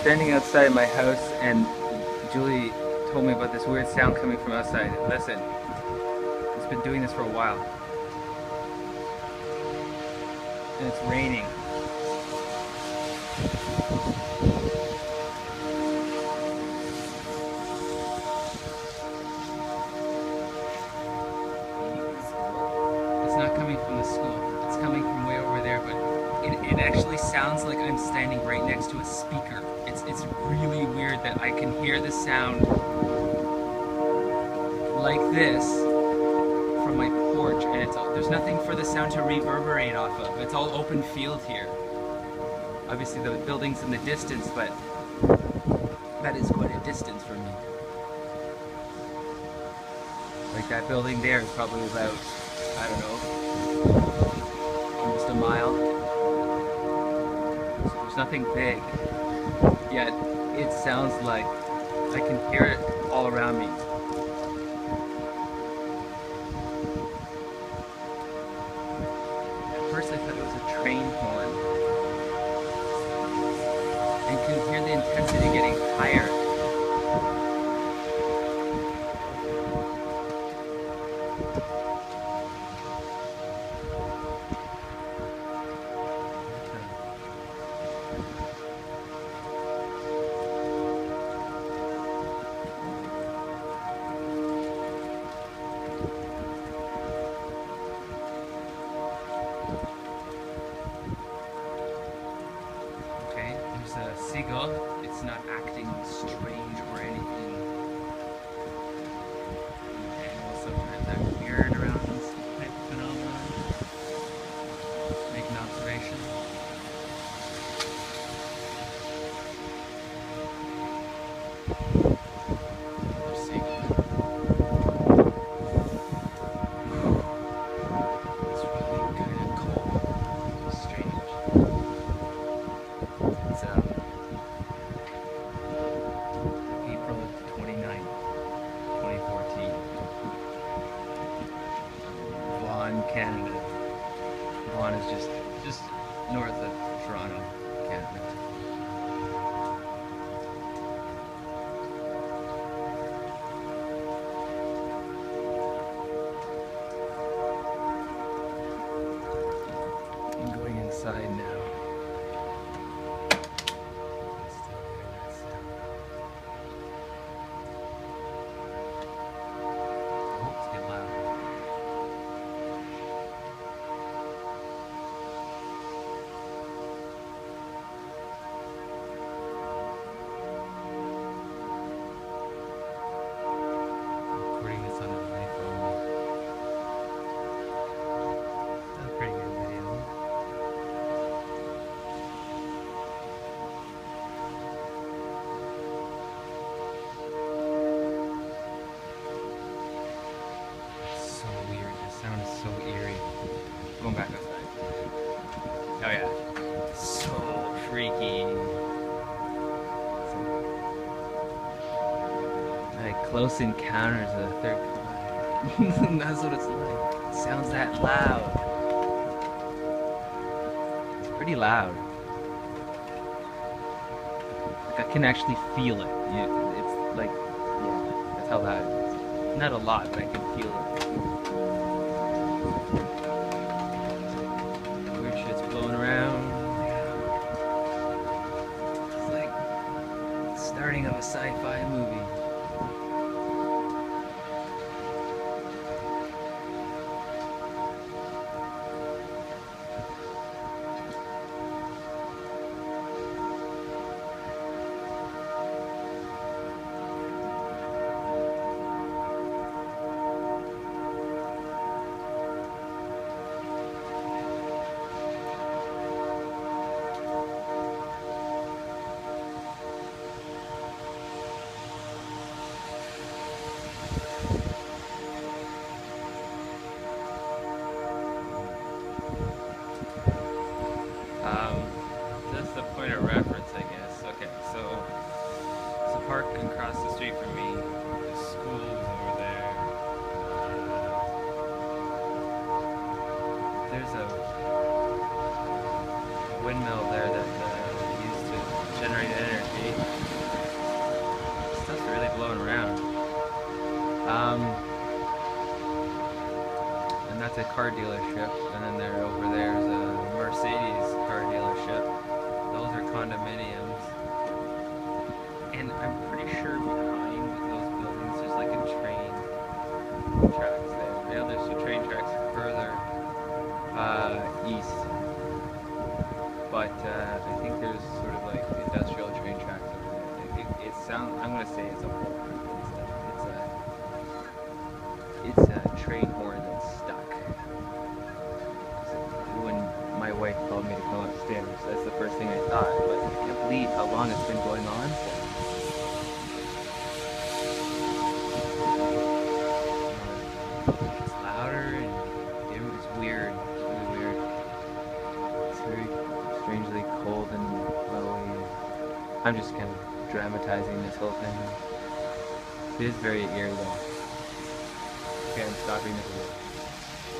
standing outside my house and Julie told me about this weird sound coming from outside. Listen, it's been doing this for a while. And it's raining. It's not coming from the school. It's coming from way over there, but it actually sounds like I'm standing right next to a speaker. It's really weird that I can hear the sound like this from my porch, and there's nothing for the sound to reverberate off of. It's all open field here. Obviously the building's in the distance, but that is quite a distance from me. Like that building there is probably about, I don't know, almost a mile. So there's nothing big, yet it sounds like I can hear it all around me. At first I thought it was a train horn, and can hear the intensity getting higher. Okay, there's a seagull. It's not acting strange or anything. Animals sometimes act weird around this type of phenomenon. Make an observation. Another seagull. It's really kind of cold. Strange. It's April 29th, 2014. Vaughan, Canada. Vaughan is just north of Toronto, Canada. I'm going inside now. Recording this on an iPhone. That's a pretty good video. It's so weird. The sound is so eerie. Going back outside. Oh yeah. So freaky. Like close encounters of the third kind. That's what it's like. It sounds that loud. It's pretty loud. Like I can actually feel it. It's like, yeah, that's how loud it is. Not a lot, but I can feel it. Weird shit's blowing around. It's like the starting of a sci-fi movie. gate. Stuff's really blowing around. And that's a car dealership, and then over there's a Mercedes car dealership. Those are condominiums. And I'm pretty sure behind those buildings there's like a train tracks there. Yeah, there's two train tracks further east. But I think there's sort of like industrial train tracks over there. It sounds, I'm gonna say it's a horn. It's a train horn that's stuck. When my wife called me to come upstairs, that's the first thing I thought, but I can't believe how long it's been going on for. It's louder and it's weird. It's really weird. It's very strangely cold and lowy. I'm just kind of dramatizing this whole thing. It is very eerie though. Okay, I'm stopping this.